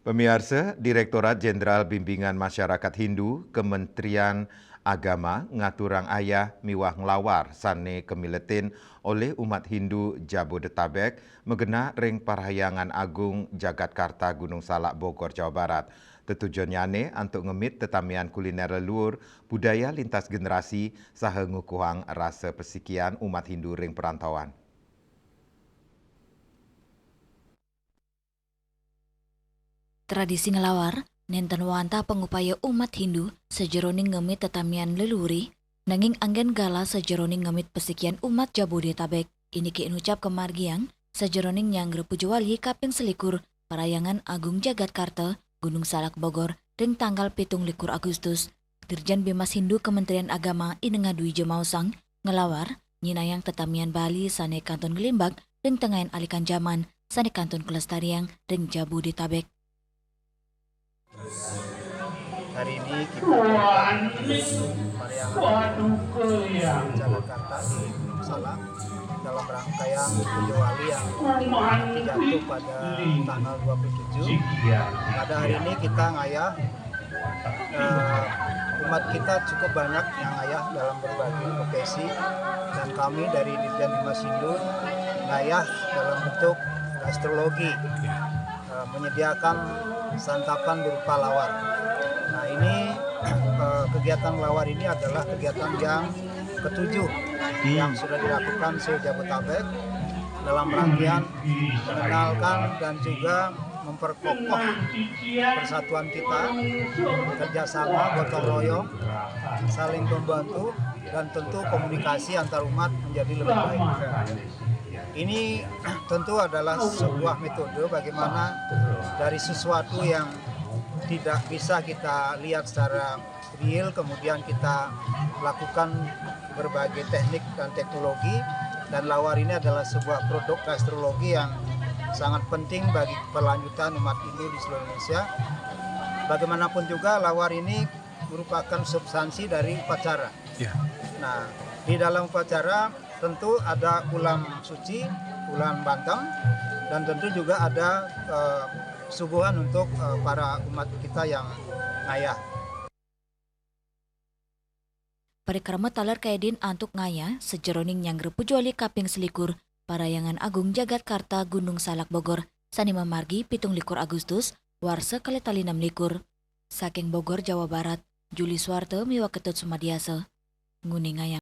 Pemirsa, Direktorat Jenderal Bimbingan Masyarakat Hindu, Kementerian Agama ngaturang ayah miwah ngelawar sane kemiletin oleh umat Hindu Jabodetabek megena ring Parahyangan Agung Jagatkarta Gunung Salak Bogor, Jawa Barat. Tetujuannya untuk ngemit tetamian kuliner leluhur budaya lintas generasi saha ngukuhang rasa persikian umat Hindu ring perantauan. Tradisi ngelawar, nenten wanta pengupaya umat Hindu sejeroning ngemit tetamian leluhuri, nanging anggen gala sejeroning ngemit pesikian umat Jabodetabek. Ini ki ucap kemargiang sejeroning nyangger pujuwali kaping selikur Parayangan Agung Jagatkarta Gunung Salak Bogor ring tanggal 17 Agustus. Dirjen Bimas Hindu Kementerian Agama Inengadui Jemausang ngelawar nyinayang tetamian Bali sane Kanton Gelimbag ring tengayan alikan zaman sane Kanton Kelestariang ring Jabodetabek. Hari ini kita Parahyangan Jakarta di Gunung Salak dalam rangkaian pujuwali yang jatuh pada tanggal 27. Pada hari ini kita ngayah umat kita cukup banyak yang ngayah dalam berbagai profesi, dan kami dari Dirjen Bimas Hindu ngayah dalam bentuk astrologi, menyediakan santapan berupa lawar. Nah, ini kegiatan lawar ini adalah kegiatan yang ketujuh yang sudah dilakukan se-Jabodetabek dalam rangkaian mengenalkan dan juga memperkokoh persatuan kita, kerjasama, gotong royong, saling membantu, dan tentu komunikasi antar umat menjadi lebih baik. Ini tentu adalah sebuah metode bagaimana dari sesuatu yang tidak bisa kita lihat secara real, kemudian kita lakukan berbagai teknik dan teknologi, dan lawar ini adalah sebuah produk astrologi yang sangat penting bagi keberlanjutan umat Hindu di seluruh Indonesia. Bagaimanapun juga lawar ini merupakan substansi dari upacara. Nah, di dalam upacara tentu ada ulam suci, ulam bantam, dan tentu juga ada suguhan untuk para umat kita yang ngayah. Parikrama talar kaedin antuk ngaya sejeroning nyangger pujuali kaping selikur Parayangan Agung Jagatkarta Gunung Salak Bogor sani mamargi 17 Agustus warsa kaletali 6 likur. Saking Bogor, Jawa Barat, Juli Suwarte miwa ketut sumadiasa. Nguning ngaya.